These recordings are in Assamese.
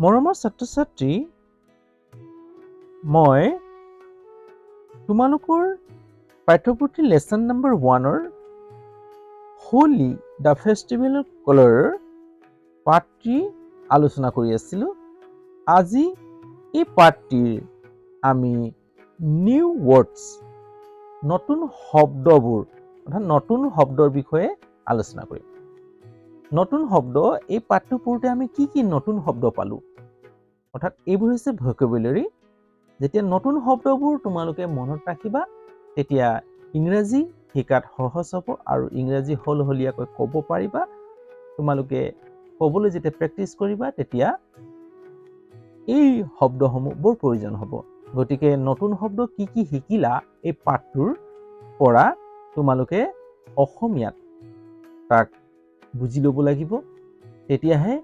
মৰমৰ ছাত্ৰ-ছাত্ৰী, মই তোমালোকৰ পাঠ্যপুথি lesson number 1 Holi the festival of colour পাঠটি আলোচনা কৰি আছিলোঁ। আজি এই পাঠটিৰ আমি নিউ ৱৰ্ডছ নতুন শব্দবোৰ অৰ্থাৎ নতুন শব্দৰ বিষয়ে আলোচনা কৰিম। নতুন শব্দ এই পাঠটো পঢ়োঁতে আমি কি নতুন শব্দ পালোঁ অৰ্থাৎ এইবোৰ হৈছে ভকেবুলাৰী। যেতিয়া নতুন শব্দবোৰ তোমালোকে মনত ৰাখিবা তেতিয়া ইংৰাজী শিকাত সহজ হ'ব আৰু ইংৰাজী হলহলীয়াকৈ ক'ব পাৰিবা। তোমালোকে ক'বলৈ যেতিয়া প্ৰেক্টিছ কৰিবা তেতিয়া এই শব্দসমূহ বৰ প্ৰয়োজন হ'ব। গতিকে নতুন শব্দ কি শিকিলা এই পাঠটোৰ পৰা তোমালোকে অসমীয়াত তাক বুজি ল'ব লাগিব, তেতিয়াহে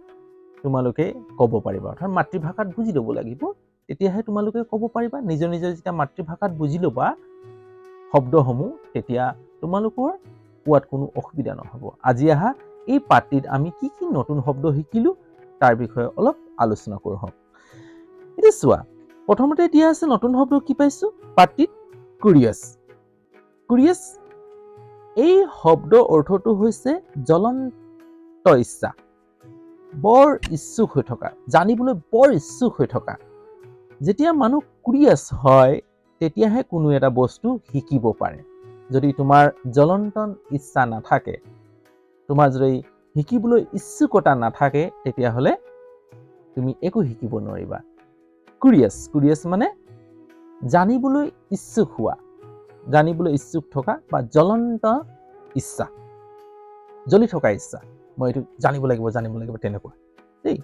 তোমালোকে ক'ব পাৰিবা। অৰ্থাৎ মাতৃভাষাত বুজি ল'ব লাগিব, তেতিয়াহে তোমালোকে ক'ব পাৰিবা। নিজৰ যেতিয়া মাতৃভাষাত বুজি ল'বা শব্দসমূহ তেতিয়া তোমালোকৰ কোৱাত কোনো অসুবিধা নহ'ব। আজি আহা এই পাঠটিত আমি কি নতুন শব্দ শিকিলোঁ তাৰ বিষয়ে অলপ আলোচনা কৰোঁ। এতিয়া চোৱা, প্ৰথমতে দিয়া আছে নতুন শব্দ কি পাইছোঁ পাঠটিত কুৰিয়াছ। কুৰিয়াছ এই শব্দ অৰ্থটো হৈছে জ্বলন্ত ইচ্ছা, বৰ ইচ্ছুক হৈ থকা, জানিবলৈ বৰ ইচ্ছুক হৈ থকা। যেতিয়া মানুহ কুৰিয়াছ হয় তেতিয়াহে কোনো এটা বস্তু শিকিব পাৰে। যদি তোমাৰ জ্বলন্ত ইচ্ছা নাথাকে, তোমাৰ যদি শিকিবলৈ ইচ্ছুকতা নাথাকে তেতিয়াহ'লে তুমি একো শিকিব নোৱাৰিবা। কুৰিয়াছ মানে জানিবলৈ ইচ্ছুক হোৱা, জানিবলৈ ইচ্ছুক থকা বা জ্বলন্ত ইচ্ছা, জ্বলি থকা ইচ্ছা, মই এইটো জানিব লাগিব তেনেকুৱা দেই।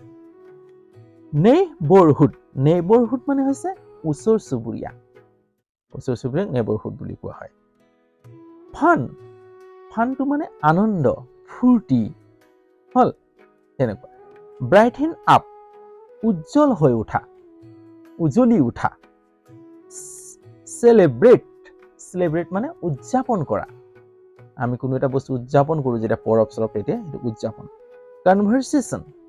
নেইবৰহুড মানে হৈছে ওচৰ চুবুৰীয়া, নেইবৰহুড বুলি কোৱা হয়। ফানটো মানে আনন্দ ফূৰ্তি হ'ল তেনেকুৱা। ব্ৰাইটেন আপ উজ্জ্বল হৈ উঠা, উজ্বলি উঠা। চেলিব্ৰেট মানে উদযাপন কৰা। আমি কোনো এটা বস্তু উদযাপন কৰোঁ যেতিয়া পৰৱ চৰৱ, তেতিয়া সেইটো উদযাপন।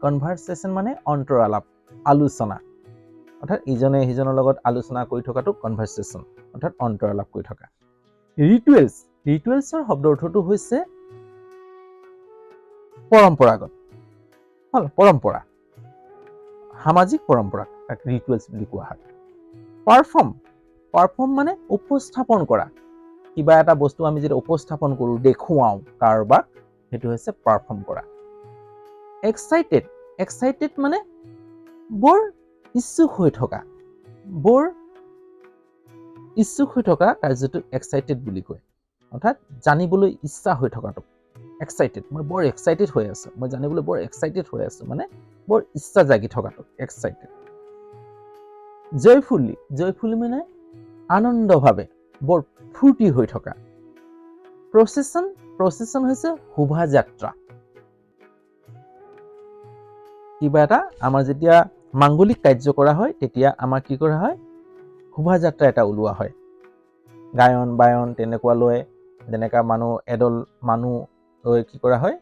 কনভাৰচেশ্যন মানে অন্তৰালাপ, আলোচনা, অৰ্থাৎ ইজনে সিজনৰ লগত আলোচনা কৰি থকাটো কনভাৰচেশ্যন অৰ্থাৎ অন্তৰালাপ কৰি থকা। ৰিচুৱেলছৰ শব্দ অৰ্থটো হৈছে পৰম্পৰাগত, পৰম্পৰা, সামাজিক পৰম্পৰা, তাক ৰিচুৱেলছ বুলি কোৱা হয়। পাৰফৰ্ম মানে উপস্থাপন কৰা, কিবা এটা বস্তু আমি যেতিয়া উপস্থাপন কৰোঁ, দেখুৱাওঁ কাৰোবাক, সেইটো হৈছে পাৰফৰ্ম কৰা। এক্সাইটেড মানে বৰ ইচ্ছুক হৈ থকা, কাৰ্যটো এক্সাইটেড বুলি কয়। অৰ্থাৎ জানিবলৈ ইচ্ছা হৈ থকাটো এক্সাইটেড, মই বৰ এক্সাইটেড হৈ আছোঁ, মই জানিবলৈ বৰ এক্সাইটেড হৈ আছোঁ, মানে বৰ ইচ্ছা জাগি থকাটো এক্সাইটেড। জয়ফুলি মানে আনন্দভাৱে, বৰ ফূৰ্তি হৈ থকা। প্ৰচেছন হৈছে শোভাযাত্ৰা। কিবা এটা আমাৰ যেতিয়া মাংগলিক কাৰ্য কৰা হয় তেতিয়া আমাৰ কি কৰা হয়, শোভাযাত্ৰা এটা ওলোৱা হয়। গায়ন বায়ন তেনেকুৱা লৈ, যেনেকা এদল মানুহ লৈ কি কৰা হয়,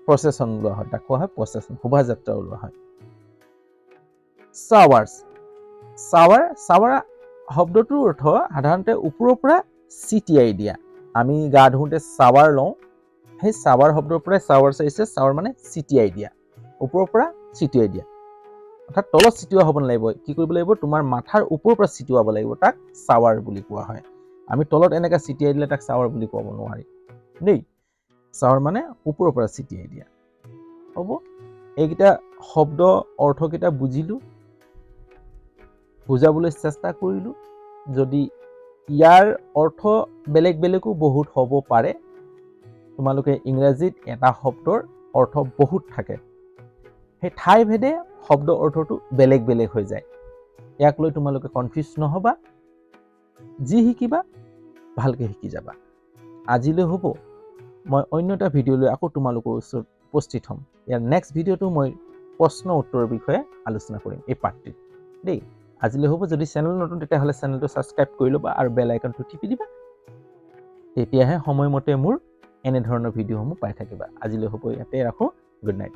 প্ৰচেছন ওলোৱা হয়, তাক কোৱা হয় প্ৰচেছন, শোভাযাত্ৰা ওলোৱা হয়। চাৱাৰ শব্দটোৰ অৰ্থ সাধাৰণতে ওপৰৰ পৰা ছিটিয়াই দিয়া। আমি গা ধুওঁতে চাৱাৰ লওঁ, সেই চাৱাৰ শব্দৰ পৰাই চাৱাৰ আহিছে। চাৱাৰ মানে ছিটিয়াই দিয়া, ওপৰৰ পৰা ছিটিয়াই দিয়া, অৰ্থাৎ তলত ছিটিওৱা হ'ব নালাগিব। কি কৰিব লাগিব, তোমাৰ মাথাৰ ওপৰৰ পৰা ছিটিয়াব লাগিব, তাক চাৱাৰ বুলি কোৱা হয়। আমি তলত এনেকৈ ছিটিয়াই দিলে তাক চাৱাৰ বুলি ক'ব নোৱাৰি দেই। চাৱাৰ মানে ওপৰৰ পৰা ছিটিয়াই দিয়া হ'ব। এইকেইটা শব্দ অৰ্থকেইটা বুজিলোঁ, বুজাবলৈ চেষ্টা কৰিলোঁ। যদি ইয়াৰ অৰ্থ বেলেগো বহুত হ'ব পাৰে, তোমালোকে ইংৰাজীত এটা শব্দৰ অৰ্থ বহুত থাকে, সেই ঠাইভেদে শব্দ অৰ্থটো বেলেগ হৈ যায়। ইয়াক লৈ তোমালোকে কনফিউজ নহ'বা, যি শিকিবা ভালকে শিকি যাবা। আজিলৈ হ'ব, মই অন্য এটা ভিডিঅ' লৈ আকৌ তোমালোকৰ ওচৰত উপস্থিত হ'ম। ইয়াৰ নেক্সট ভিডিঅ'টো মই প্ৰশ্ন উত্তৰৰ বিষয়ে আলোচনা কৰিম এই পাঠটিত দেই। আজিলৈ হ'ব। যদি চেনেল নতুন তেতিয়াহ'লে চেনেলটো ছাবস্ক্ৰাইব কৰি ল'বা আৰু বেল আইকনটো টিপি দিবা, তেতিয়াহে সময়মতে মোৰ এনেধৰণৰ ভিডিঅ'সমূহ পাই থাকিবা। আজিলৈ হ'ব, ইয়াতে ৰাখোঁ। Good night.